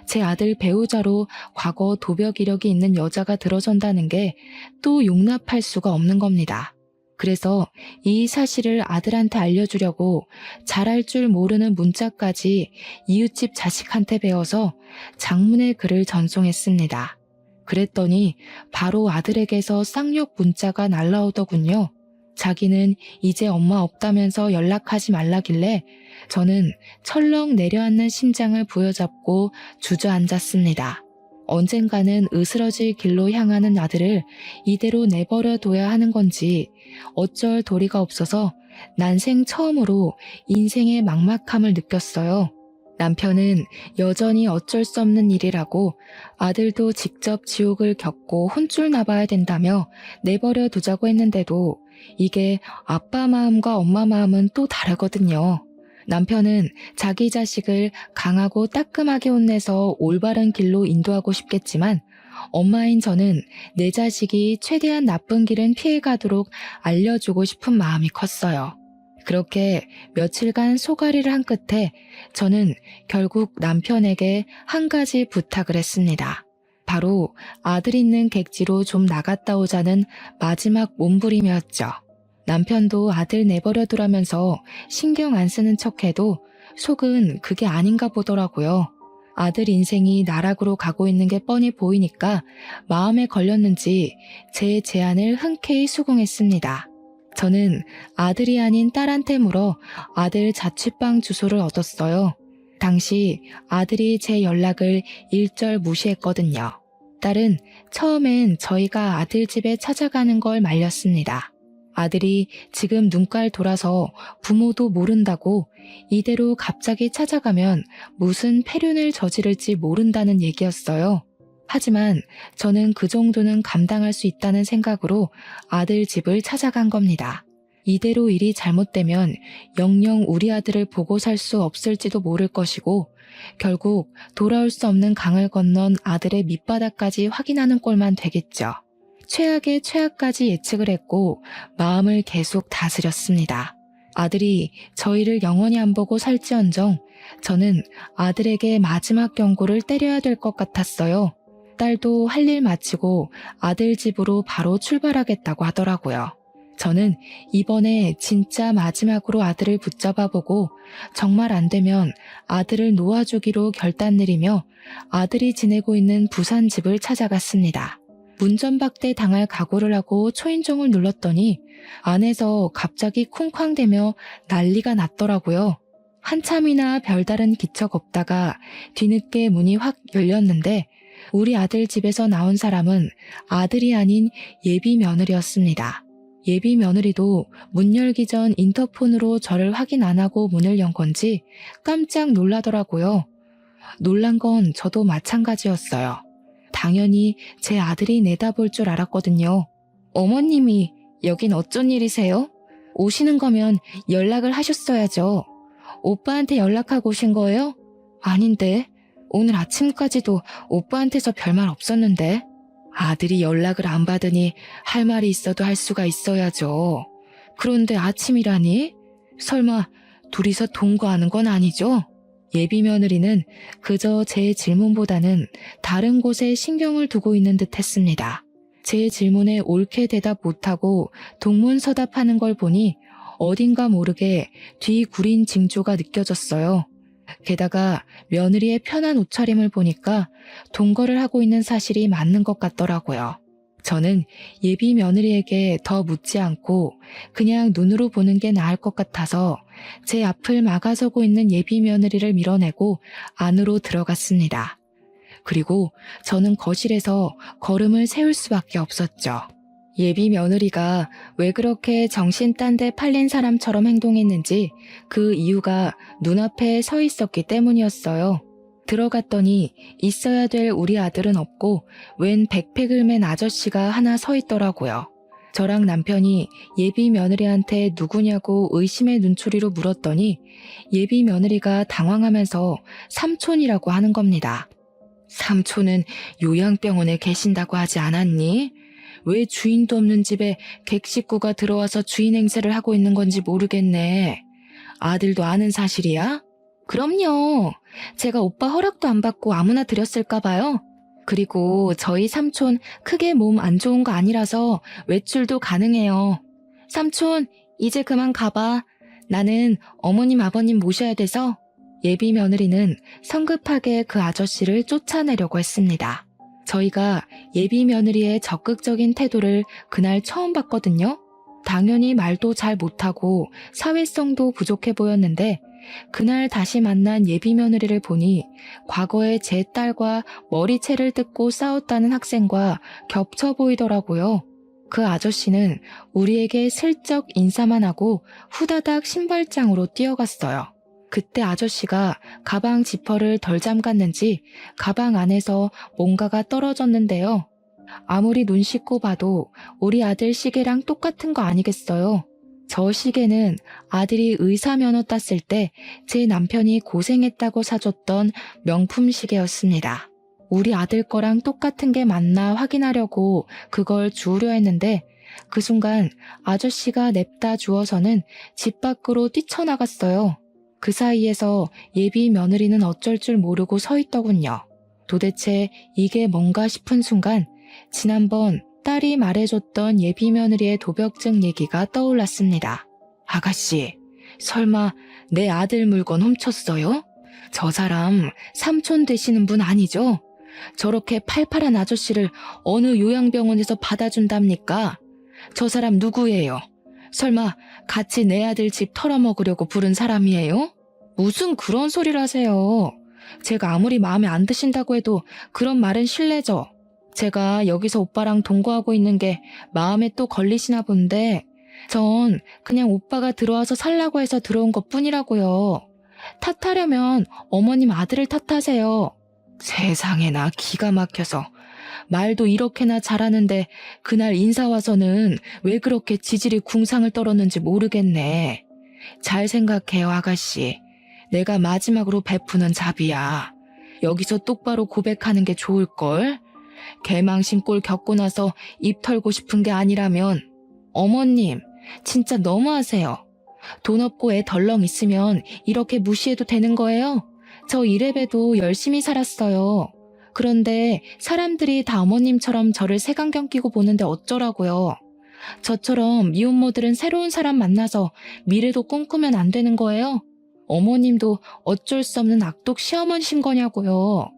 제 아들 배우자로 과거 도벽 이력이 있는 여자가 들어선다는 게 또 용납할 수가 없는 겁니다. 그래서 이 사실을 아들한테 알려주려고 잘할 줄 모르는 문자까지 이웃집 자식한테 배워서 장문의 글을 전송했습니다. 그랬더니 바로 아들에게서 쌍욕 문자가 날라오더군요. 자기는 이제 엄마 없다면서 연락하지 말라길래 저는 철렁 내려앉는 심장을 부여잡고 주저앉았습니다. 언젠가는 으스러질 길로 향하는 아들을 이대로 내버려 둬야 하는 건지 어쩔 도리가 없어서 난생 처음으로 인생의 막막함을 느꼈어요. 남편은 여전히 어쩔 수 없는 일이라고 아들도 직접 지옥을 겪고 혼쭐 나봐야 된다며 내버려 두자고 했는데도 이게 아빠 마음과 엄마 마음은 또 다르거든요. 남편은 자기 자식을 강하고 따끔하게 혼내서 올바른 길로 인도하고 싶겠지만 엄마인 저는 내 자식이 최대한 나쁜 길은 피해가도록 알려주고 싶은 마음이 컸어요. 그렇게 며칠간 소가리를 한 끝에 저는 결국 남편에게 한 가지 부탁을 했습니다. 바로 아들 있는 객지로 좀 나갔다 오자는 마지막 몸부림이었죠. 남편도 아들 내버려 두라면서 신경 안 쓰는 척해도 속은 그게 아닌가 보더라고요. 아들 인생이 나락으로 가고 있는 게 뻔히 보이니까 마음에 걸렸는지 제 제안을 흔쾌히 수긍했습니다. 저는 아들이 아닌 딸한테 물어 아들 자취방 주소를 얻었어요. 당시 아들이 제 연락을 일절 무시했거든요. 딸은 처음엔 저희가 아들 집에 찾아가는 걸 말렸습니다. 아들이 지금 눈깔 돌아서 부모도 모른다고 이대로 갑자기 찾아가면 무슨 폐륜을 저지를지 모른다는 얘기였어요. 하지만 저는 그 정도는 감당할 수 있다는 생각으로 아들 집을 찾아간 겁니다. 이대로 일이 잘못되면 영영 우리 아들을 보고 살 수 없을지도 모를 것이고 결국 돌아올 수 없는 강을 건넌 아들의 밑바닥까지 확인하는 꼴만 되겠죠. 최악의 최악까지 예측을 했고 마음을 계속 다스렸습니다. 아들이 저희를 영원히 안 보고 살지언정 저는 아들에게 마지막 경고를 때려야 될 것 같았어요. 딸도 할 일 마치고 아들 집으로 바로 출발하겠다고 하더라고요. 저는 이번에 진짜 마지막으로 아들을 붙잡아보고 정말 안 되면 아들을 놓아주기로 결단 내리며 아들이 지내고 있는 부산 집을 찾아갔습니다. 문전박대 당할 각오를 하고 초인종을 눌렀더니 안에서 갑자기 쿵쾅대며 난리가 났더라고요. 한참이나 별다른 기척 없다가 뒤늦게 문이 확 열렸는데 우리 아들 집에서 나온 사람은 아들이 아닌 예비 며느리였습니다. 예비 며느리도 문 열기 전 인터폰으로 저를 확인 안 하고 문을 연 건지 깜짝 놀라더라고요. 놀란 건 저도 마찬가지였어요. 당연히 제 아들이 내다볼 줄 알았거든요. 어머님이 여긴 어쩐 일이세요? 오시는 거면 연락을 하셨어야죠. 오빠한테 연락하고 오신 거예요? 아닌데. 오늘 아침까지도 오빠한테서 별말 없었는데. 아들이 연락을 안 받으니 할 말이 있어도 할 수가 있어야죠. 그런데 아침이라니? 설마 둘이서 동거하는 건 아니죠? 예비 며느리는 그저 제 질문보다는 다른 곳에 신경을 두고 있는 듯 했습니다. 제 질문에 옳게 대답 못하고 동문서답하는 걸 보니 어딘가 모르게 뒤구린 징조가 느껴졌어요. 게다가 며느리의 편한 옷차림을 보니까 동거를 하고 있는 사실이 맞는 것 같더라고요. 저는 예비 며느리에게 더 묻지 않고 그냥 눈으로 보는 게 나을 것 같아서 제 앞을 막아서고 있는 예비 며느리를 밀어내고 안으로 들어갔습니다. 그리고 저는 거실에서 걸음을 세울 수밖에 없었죠. 예비 며느리가 왜 그렇게 정신 딴 데 팔린 사람처럼 행동했는지 그 이유가 눈앞에 서 있었기 때문이었어요. 들어갔더니 있어야 될 우리 아들은 없고 웬 백팩을 맨 아저씨가 하나 서 있더라고요. 저랑 남편이 예비 며느리한테 누구냐고 의심의 눈초리로 물었더니 예비 며느리가 당황하면서 삼촌이라고 하는 겁니다. 삼촌은 요양병원에 계신다고 하지 않았니? 왜 주인도 없는 집에 객식구가 들어와서 주인 행세를 하고 있는 건지 모르겠네. 아들도 아는 사실이야? 그럼요. 제가 오빠 허락도 안 받고 아무나 드렸을까 봐요. 그리고 저희 삼촌 크게 몸 안 좋은 거 아니라서 외출도 가능해요. 삼촌, 이제 그만 가봐. 나는 어머님 아버님 모셔야 돼서. 예비 며느리는 성급하게 그 아저씨를 쫓아내려고 했습니다. 저희가 예비 며느리의 적극적인 태도를 그날 처음 봤거든요. 당연히 말도 잘 못하고 사회성도 부족해 보였는데 그날 다시 만난 예비 며느리를 보니 과거에 제 딸과 머리채를 뜯고 싸웠다는 학생과 겹쳐 보이더라고요. 그 아저씨는 우리에게 슬쩍 인사만 하고 후다닥 신발장으로 뛰어갔어요. 그때 아저씨가 가방 지퍼를 덜 잠갔는지 가방 안에서 뭔가가 떨어졌는데요. 아무리 눈 씻고 봐도 우리 아들 시계랑 똑같은 거 아니겠어요? 저 시계는 아들이 의사 면허 땄을 때 제 남편이 고생했다고 사줬던 명품 시계였습니다. 우리 아들 거랑 똑같은 게 맞나 확인하려고 그걸 주우려 했는데 그 순간 아저씨가 냅다 주어서는 집 밖으로 뛰쳐나갔어요. 그 사이에서 예비 며느리는 어쩔 줄 모르고 서 있더군요. 도대체 이게 뭔가 싶은 순간 지난번 딸이 말해줬던 예비 며느리의 도벽증 얘기가 떠올랐습니다. 아가씨, 설마 내 아들 물건 훔쳤어요? 저 사람 삼촌 되시는 분 아니죠? 저렇게 팔팔한 아저씨를 어느 요양병원에서 받아준답니까? 저 사람 누구예요? 설마 같이 내 아들 집 털어먹으려고 부른 사람이에요? 무슨 그런 소리를 하세요. 제가 아무리 마음에 안 드신다고 해도 그런 말은 실례죠. 제가 여기서 오빠랑 동거하고 있는 게 마음에 또 걸리시나 본데 전 그냥 오빠가 들어와서 살라고 해서 들어온 것뿐이라고요. 탓하려면 어머님 아들을 탓하세요. 세상에나 기가 막혀서 말도 이렇게나 잘하는데 그날 인사 와서는 왜 그렇게 지질이 궁상을 떨었는지 모르겠네. 잘 생각해요, 아가씨. 내가 마지막으로 베푸는 잡이야. 여기서 똑바로 고백하는 게 좋을걸? 개망신 꼴 겪고 나서 입 털고 싶은 게 아니라면 어머님, 진짜 너무하세요. 돈 없고 애 덜렁 있으면 이렇게 무시해도 되는 거예요? 저 이래봬도 열심히 살았어요. 그런데 사람들이 다 어머님처럼 저를 색안경 끼고 보는데 어쩌라고요. 저처럼 미혼모들은 새로운 사람 만나서 미래도 꿈꾸면 안 되는 거예요? 어머님도 어쩔 수 없는 악독 시어머니신 거냐고요.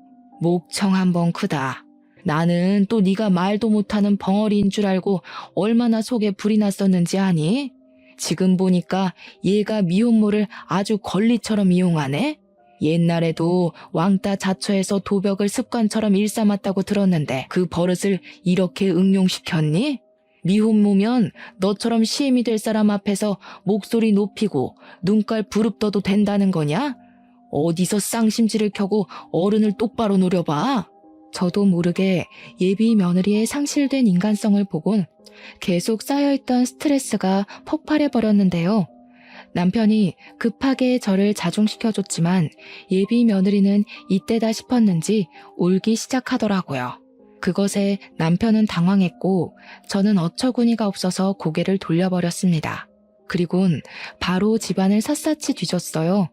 목청 한번 크다. 나는 또 네가 말도 못하는 벙어리인 줄 알고 얼마나 속에 불이 났었는지 아니? 지금 보니까 얘가 미혼모를 아주 권리처럼 이용하네? 옛날에도 왕따 자처해서 도벽을 습관처럼 일삼았다고 들었는데 그 버릇을 이렇게 응용시켰니? 미혼모면 너처럼 시엠이 될 사람 앞에서 목소리 높이고 눈깔 부릅떠도 된다는 거냐? 어디서 쌍심지를 켜고 어른을 똑바로 노려봐. 저도 모르게 예비 며느리의 상실된 인간성을 보곤 계속 쌓여있던 스트레스가 폭발해버렸는데요. 남편이 급하게 저를 자중시켜줬지만 예비 며느리는 이때다 싶었는지 울기 시작하더라고요. 그것에 남편은 당황했고 저는 어처구니가 없어서 고개를 돌려버렸습니다. 그리곤 바로 집안을 샅샅이 뒤졌어요.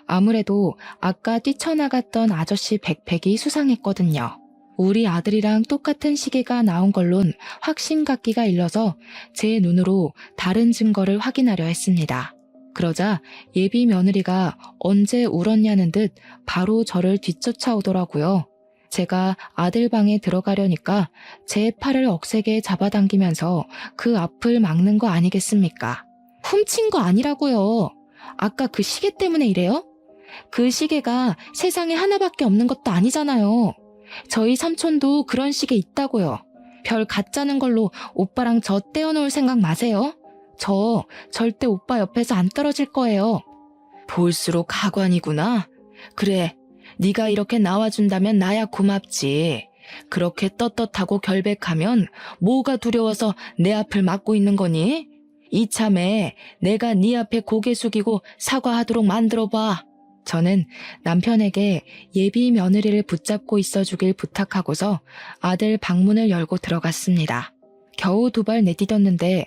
아무래도 아까 뛰쳐나갔던 아저씨 백팩이 수상했거든요. 우리 아들이랑 똑같은 시계가 나온 걸론 확신 갖기가 일러서 제 눈으로 다른 증거를 확인하려 했습니다. 그러자 예비 며느리가 언제 울었냐는 듯 바로 저를 뒤쫓아오더라고요. 제가 아들 방에 들어가려니까 제 팔을 억세게 잡아당기면서 그 앞을 막는 거 아니겠습니까? 훔친 거 아니라고요. 아까 그 시계 때문에 이래요? 그 시계가 세상에 하나밖에 없는 것도 아니잖아요. 저희 삼촌도 그런 시계 있다고요. 별 가짜는 걸로 오빠랑 저 떼어놓을 생각 마세요. 저 절대 오빠 옆에서 안 떨어질 거예요. 볼수록 가관이구나. 그래, 네가 이렇게 나와준다면 나야 고맙지. 그렇게 떳떳하고 결백하면 뭐가 두려워서 내 앞을 막고 있는 거니? 이참에 내가 네 앞에 고개 숙이고 사과하도록 만들어봐. 저는 남편에게 예비 며느리를 붙잡고 있어주길 부탁하고서 아들 방문을 열고 들어갔습니다. 겨우 두 발 내디뎠는데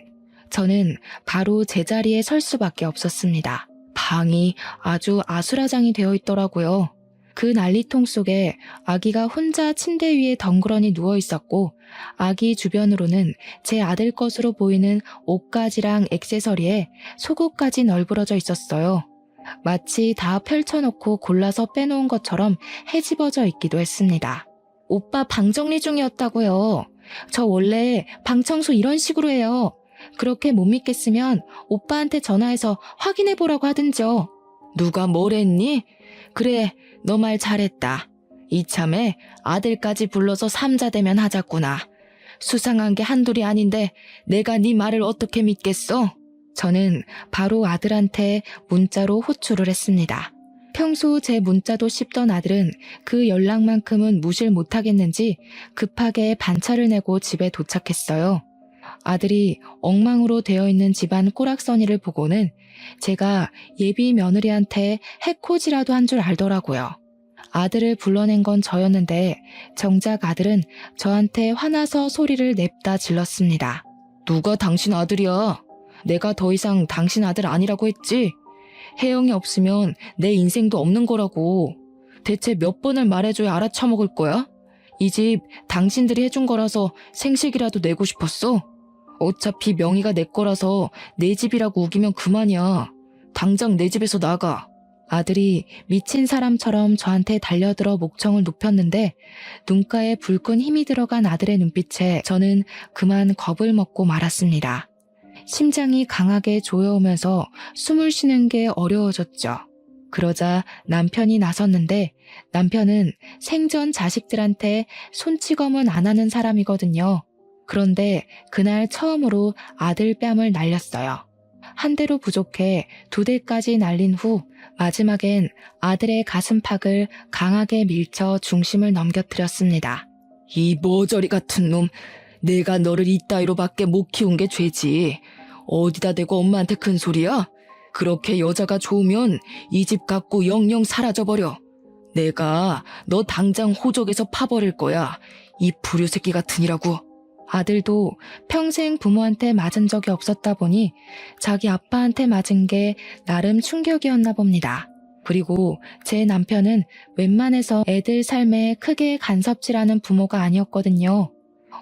저는 바로 제자리에 설 수밖에 없었습니다. 방이 아주 아수라장이 되어 있더라고요. 그 난리통 속에 아기가 혼자 침대 위에 덩그러니 누워 있었고 아기 주변으로는 제 아들 것으로 보이는 옷가지랑 액세서리에 속옷까지 널브러져 있었어요. 마치 다 펼쳐놓고 골라서 빼놓은 것처럼 헤집어져 있기도 했습니다. 오빠 방 정리 중이었다고요. 저 원래 방 청소 이런 식으로 해요. 그렇게 못 믿겠으면 오빠한테 전화해서 확인해보라고 하든지요. 누가 뭘 했니? 그래, 너 말 잘했다. 이참에 아들까지 불러서 삼자대면 하자꾸나. 수상한 게 한둘이 아닌데 내가 네 말을 어떻게 믿겠어? 저는 바로 아들한테 문자로 호출을 했습니다. 평소 제 문자도 씹던 아들은 그 연락만큼은 무시를 못하겠는지 급하게 반차를 내고 집에 도착했어요. 아들이 엉망으로 되어 있는 집안 꼬락서니를 보고는 제가 예비 며느리한테 해코지라도 한 줄 알더라고요. 아들을 불러낸 건 저였는데 정작 아들은 저한테 화나서 소리를 냅다 질렀습니다. 누가 당신 아들이야? 내가 더 이상 당신 아들 아니라고 했지? 혜영이 없으면 내 인생도 없는 거라고. 대체 몇 번을 말해줘야 알아쳐먹을 거야? 이 집 당신들이 해준 거라서 생식이라도 내고 싶었어? 어차피 명의가 내 거라서 내 집이라고 우기면 그만이야. 당장 내 집에서 나가. 아들이 미친 사람처럼 저한테 달려들어 목청을 높였는데 눈가에 불끈 힘이 들어간 아들의 눈빛에 저는 그만 겁을 먹고 말았습니다. 심장이 강하게 조여오면서 숨을 쉬는 게 어려워졌죠. 그러자 남편이 나섰는데 남편은 생전 자식들한테 손찌검은 안 하는 사람이거든요. 그런데 그날 처음으로 아들 뺨을 날렸어요. 한 대로 부족해 두 대까지 날린 후 마지막엔 아들의 가슴팍을 강하게 밀쳐 중심을 넘겨뜨렸습니다. 이 모저리 같은 놈, 내가 너를 이따위로밖에 못 키운 게 죄지. 어디다 대고 엄마한테 큰 소리야? 그렇게 여자가 좋으면 이 집 갖고 영영 사라져버려. 내가 너 당장 호적에서 파버릴 거야. 이 불효새끼 같으니라고. 아들도 평생 부모한테 맞은 적이 없었다 보니 자기 아빠한테 맞은 게 나름 충격이었나 봅니다. 그리고 제 남편은 웬만해서 애들 삶에 크게 간섭질하는 부모가 아니었거든요.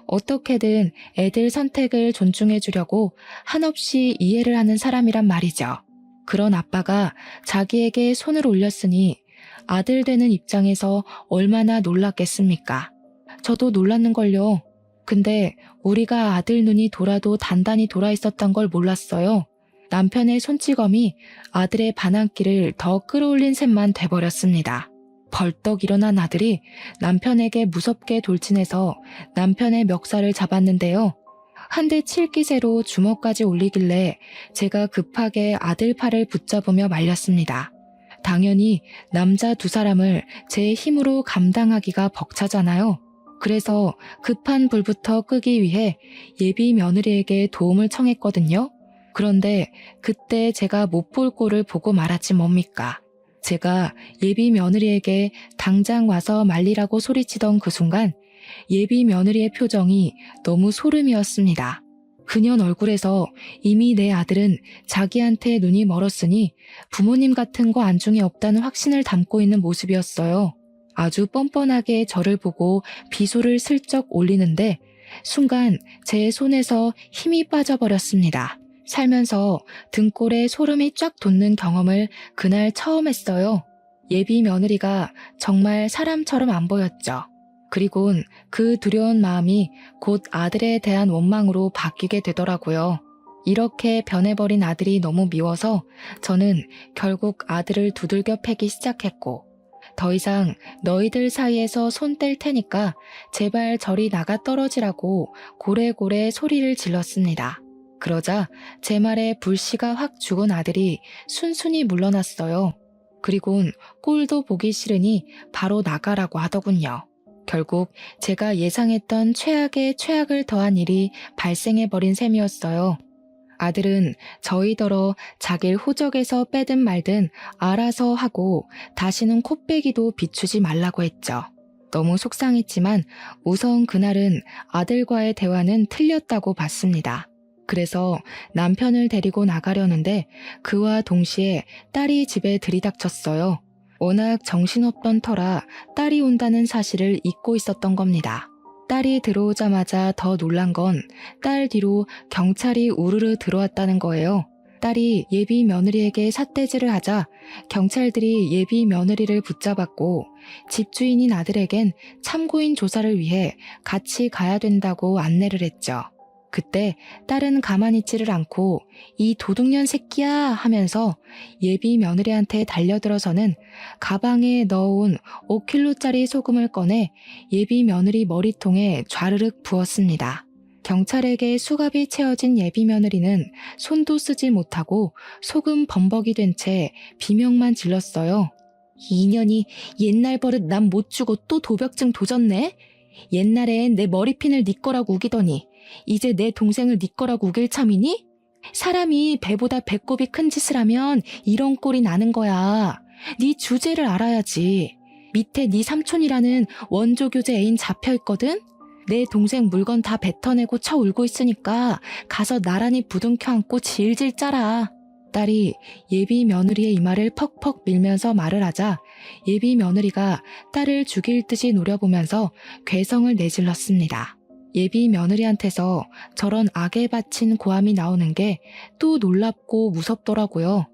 어떻게든 애들 선택을 존중해 주려고 한없이 이해를 하는 사람이란 말이죠. 그런 아빠가 자기에게 손을 올렸으니 아들 되는 입장에서 얼마나 놀랐겠습니까? 저도 놀랐는걸요. 근데 우리가 아들 눈이 돌아도 단단히 돌아 있었던 걸 몰랐어요. 남편의 손찌검이 아들의 반항기를 더 끌어올린 셈만 돼버렸습니다. 벌떡 일어난 아들이 남편에게 무섭게 돌진해서 남편의 멱살을 잡았는데요. 한 대 칠 기세로 주먹까지 올리길래 제가 급하게 아들 팔을 붙잡으며 말렸습니다. 당연히 남자 두 사람을 제 힘으로 감당하기가 벅차잖아요. 그래서 급한 불부터 끄기 위해 예비 며느리에게 도움을 청했거든요. 그런데 그때 제가 못 볼 꼴을 보고 말았지 뭡니까. 제가 예비 며느리에게 당장 와서 말리라고 소리치던 그 순간 예비 며느리의 표정이 너무 소름이었습니다. 그년 얼굴에서 이미 내 아들은 자기한테 눈이 멀었으니 부모님 같은 거 안중에 없다는 확신을 담고 있는 모습이었어요. 아주 뻔뻔하게 저를 보고 비소를 슬쩍 올리는데 순간 제 손에서 힘이 빠져버렸습니다. 살면서 등골에 소름이 쫙 돋는 경험을 그날 처음 했어요. 예비 며느리가 정말 사람처럼 안 보였죠. 그리곤 그 두려운 마음이 곧 아들에 대한 원망으로 바뀌게 되더라고요. 이렇게 변해버린 아들이 너무 미워서 저는 결국 아들을 두들겨 패기 시작했고 더 이상 너희들 사이에서 손 뗄 테니까 제발 저리 나가 떨어지라고 고래고래 소리를 질렀습니다. 그러자 제 말에 불씨가 확 죽은 아들이 순순히 물러났어요. 그리곤 꼴도 보기 싫으니 바로 나가라고 하더군요. 결국 제가 예상했던 최악의 최악을 더한 일이 발생해버린 셈이었어요. 아들은 저희더러 자길 호적에서 빼든 말든 알아서 하고 다시는 코빼기도 비추지 말라고 했죠. 너무 속상했지만 우선 그날은 아들과의 대화는 틀렸다고 봤습니다. 그래서 남편을 데리고 나가려는데 그와 동시에 딸이 집에 들이닥쳤어요. 워낙 정신없던 터라 딸이 온다는 사실을 잊고 있었던 겁니다. 딸이 들어오자마자 더 놀란 건 딸 뒤로 경찰이 우르르 들어왔다는 거예요. 딸이 예비 며느리에게 삿대질을 하자 경찰들이 예비 며느리를 붙잡았고 집주인인 아들에겐 참고인 조사를 위해 같이 가야 된다고 안내를 했죠. 그때 딸은 가만히 있지를 않고 이 도둑년 새끼야 하면서 예비 며느리한테 달려들어서는 가방에 넣어온 5kg짜리 소금을 꺼내 예비 며느리 머리통에 좌르륵 부었습니다. 경찰에게 수갑이 채워진 예비 며느리는 손도 쓰지 못하고 소금 범벅이 된 채 비명만 질렀어요. 이 년이 옛날 버릇 난 못 주고 또 도벽증 도졌네? 옛날엔 내 머리핀을 네 거라고 우기더니 이제 내 동생을 네 거라고 우길 참이니? 사람이 배보다 배꼽이 큰 짓을 하면 이런 꼴이 나는 거야. 네 주제를 알아야지. 밑에 네 삼촌이라는 원조교제 애인 잡혀있거든? 내 동생 물건 다 뱉어내고 쳐 울고 있으니까 가서 나란히 부둥켜 안고 질질 짜라. 딸이 예비 며느리의 이마를 퍽퍽 밀면서 말을 하자 예비 며느리가 딸을 죽일 듯이 노려보면서 괴성을 내질렀습니다. 예비 며느리한테서 저런 악에 바친 고함이 나오는 게 또 놀랍고 무섭더라고요.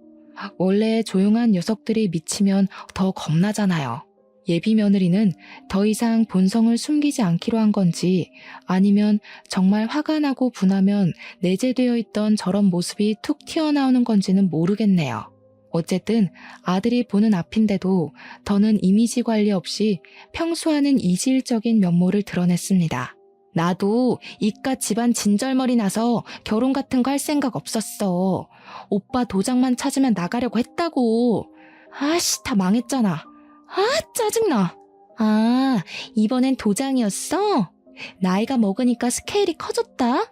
원래 조용한 녀석들이 미치면 더 겁나잖아요. 예비 며느리는 더 이상 본성을 숨기지 않기로 한 건지 아니면 정말 화가 나고 분하면 내재되어 있던 저런 모습이 툭 튀어나오는 건지는 모르겠네요. 어쨌든 아들이 보는 앞인데도 더는 이미지 관리 없이 평소와는 이질적인 면모를 드러냈습니다. 나도 이깟 집안 진절머리 나서 결혼 같은 거 할 생각 없었어. 오빠 도장만 찾으면 나가려고 했다고. 아씨, 다 망했잖아. 아, 짜증나. 아, 이번엔 도장이었어? 나이가 먹으니까 스케일이 커졌다?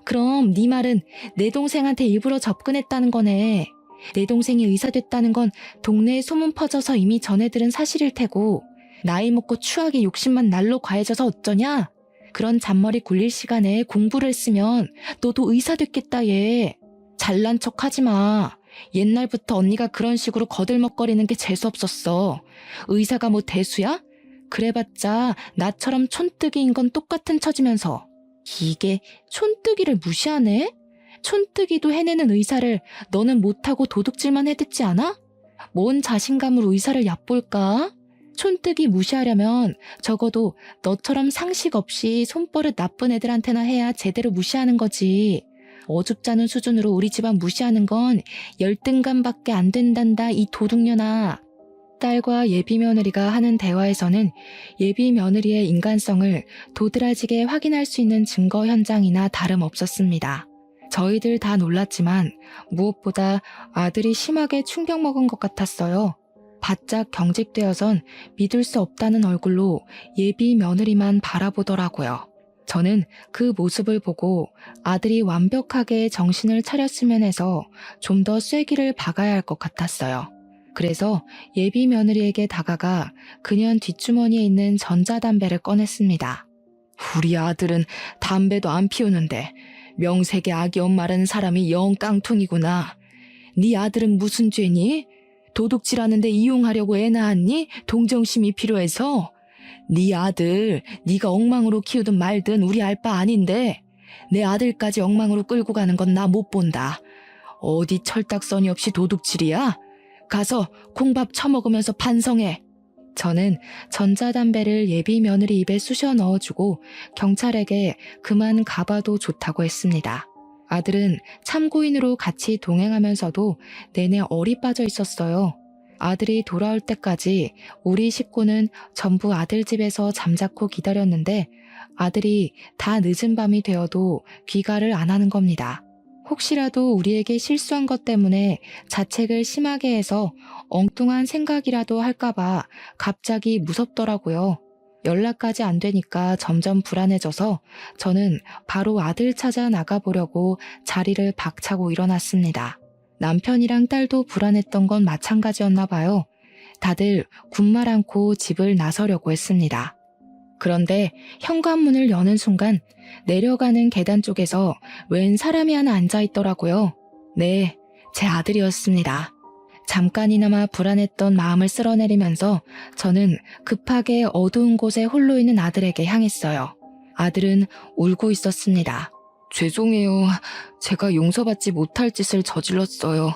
그럼 네 말은 내 동생한테 일부러 접근했다는 거네. 내 동생이 의사 됐다는 건 동네에 소문 퍼져서 이미 전해 들은 사실일 테고 나이 먹고 추하게 욕심만 날로 과해져서 어쩌냐? 그런 잔머리 굴릴 시간에 공부를 했으면 너도 의사 됐겠다 얘. 잘난 척 하지 마. 옛날부터 언니가 그런 식으로 거들먹거리는 게 재수없었어. 의사가 뭐 대수야? 그래봤자 나처럼 촌뜨기인 건 똑같은 처지면서. 이게 촌뜨기를 무시하네? 촌뜨기도 해내는 의사를 너는 못하고 도둑질만 해댔지 않아? 뭔 자신감으로 의사를 얕볼까? 촌뜨기 무시하려면 적어도 너처럼 상식 없이 손버릇 나쁜 애들한테나 해야 제대로 무시하는 거지. 어줍잖은 수준으로 우리 집안 무시하는 건 열등감밖에 안 된단다 이 도둑년아. 딸과 예비 며느리가 하는 대화에서는 예비 며느리의 인간성을 도드라지게 확인할 수 있는 증거 현장이나 다름없었습니다. 저희들 다 놀랐지만 무엇보다 아들이 심하게 충격 먹은 것 같았어요. 바짝 경직되어선 믿을 수 없다는 얼굴로 예비 며느리만 바라보더라고요. 저는 그 모습을 보고 아들이 완벽하게 정신을 차렸으면 해서 좀 더 쐐기를 박아야 할 것 같았어요. 그래서 예비 며느리에게 다가가 그년 뒷주머니에 있는 전자담배를 꺼냈습니다. 우리 아들은 담배도 안 피우는데 명색의 악이 엄마라는 사람이 영 깡통이구나. 네 아들은 무슨 죄니? 도둑질하는데 이용하려고 애 낳았니? 동정심이 필요해서? 네 아들 네가 엉망으로 키우든 말든 우리 알 바 아닌데 내 아들까지 엉망으로 끌고 가는 건 나 못 본다. 어디 철딱서니 없이 도둑질이야? 가서 콩밥 처먹으면서 반성해. 저는 전자담배를 예비 며느리 입에 쑤셔 넣어주고 경찰에게 그만 가봐도 좋다고 했습니다. 아들은 참고인으로 같이 동행하면서도 내내 얼이 빠져 있었어요. 아들이 돌아올 때까지 우리 식구는 전부 아들 집에서 잠자코 기다렸는데 아들이 다 늦은 밤이 되어도 귀가를 안 하는 겁니다. 혹시라도 우리에게 실수한 것 때문에 자책을 심하게 해서 엉뚱한 생각이라도 할까봐 갑자기 무섭더라고요. 연락까지 안 되니까 점점 불안해져서 저는 바로 아들 찾아 나가보려고 자리를 박차고 일어났습니다. 남편이랑 딸도 불안했던 건 마찬가지였나 봐요. 다들 군말 않고 집을 나서려고 했습니다. 그런데 현관문을 여는 순간 내려가는 계단 쪽에서 웬 사람이 하나 앉아있더라고요. 네, 제 아들이었습니다. 잠깐이나마 불안했던 마음을 쓸어내리면서 저는 급하게 어두운 곳에 홀로 있는 아들에게 향했어요. 아들은 울고 있었습니다. 죄송해요. 제가 용서받지 못할 짓을 저질렀어요.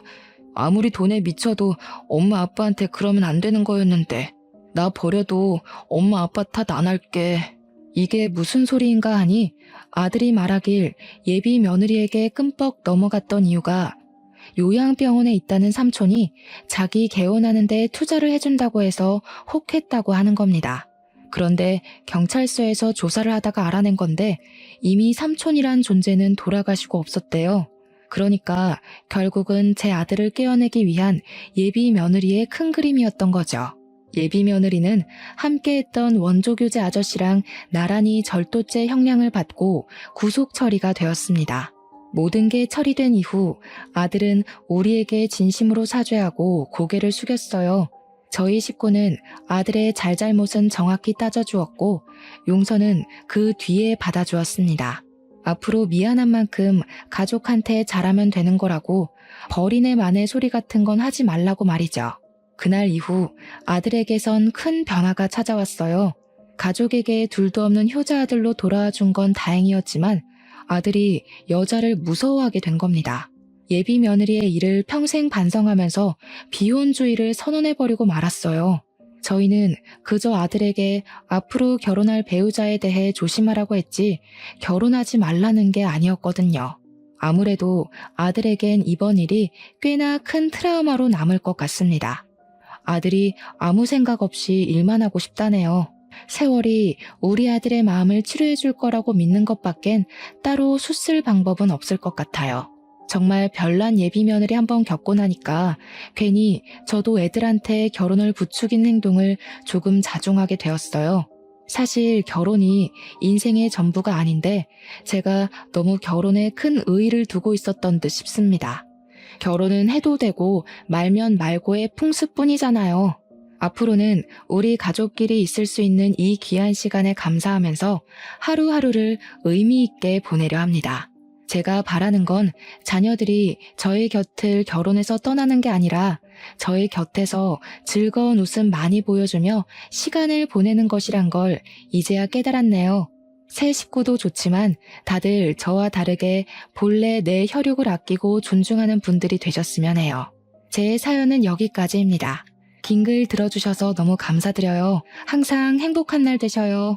아무리 돈에 미쳐도 엄마 아빠한테 그러면 안 되는 거였는데 나 버려도 엄마 아빠 탓 안 할게. 이게 무슨 소리인가 하니 아들이 말하길 예비 며느리에게 끔뻑 넘어갔던 이유가 요양병원에 있다는 삼촌이 자기 개원하는 데 투자를 해준다고 해서 혹했다고 하는 겁니다. 그런데 경찰서에서 조사를 하다가 알아낸 건데 이미 삼촌이란 존재는 돌아가시고 없었대요. 그러니까 결국은 제 아들을 깨어내기 위한 예비 며느리의 큰 그림이었던 거죠. 예비 며느리는 함께했던 원조교제 아저씨랑 나란히 절도죄 형량을 받고 구속 처리가 되었습니다. 모든 게 처리된 이후 아들은 우리에게 진심으로 사죄하고 고개를 숙였어요. 저희 식구는 아들의 잘잘못은 정확히 따져주었고 용서는 그 뒤에 받아주었습니다. 앞으로 미안한 만큼 가족한테 잘하면 되는 거라고 버리네 마네 소리 같은 건 하지 말라고 말이죠. 그날 이후 아들에게선 큰 변화가 찾아왔어요. 가족에게 둘도 없는 효자 아들로 돌아와 준 건 다행이었지만 아들이 여자를 무서워하게 된 겁니다. 예비 며느리의 일을 평생 반성하면서 비혼주의를 선언해버리고 말았어요. 저희는 그저 아들에게 앞으로 결혼할 배우자에 대해 조심하라고 했지 결혼하지 말라는 게 아니었거든요. 아무래도 아들에겐 이번 일이 꽤나 큰 트라우마로 남을 것 같습니다. 아들이 아무 생각 없이 일만 하고 싶다네요. 세월이 우리 아들의 마음을 치료해 줄 거라고 믿는 것밖엔 따로 수쓸 방법은 없을 것 같아요. 정말 별난 예비 며느리 한번 겪고 나니까 괜히 저도 애들한테 결혼을 부추긴 행동을 조금 자중하게 되었어요. 사실 결혼이 인생의 전부가 아닌데 제가 너무 결혼에 큰 의의를 두고 있었던 듯 싶습니다. 결혼은 해도 되고 말면 말고의 풍습뿐이잖아요. 앞으로는 우리 가족끼리 있을 수 있는 이 귀한 시간에 감사하면서 하루하루를 의미 있게 보내려 합니다. 제가 바라는 건 자녀들이 저의 곁을 결혼해서 떠나는 게 아니라 저의 곁에서 즐거운 웃음 많이 보여주며 시간을 보내는 것이란 걸 이제야 깨달았네요. 새 식구도 좋지만 다들 저와 다르게 본래 내 혈육을 아끼고 존중하는 분들이 되셨으면 해요. 제 사연은 여기까지입니다. 긴 글 들어주셔서 너무 감사드려요. 항상 행복한 날 되셔요.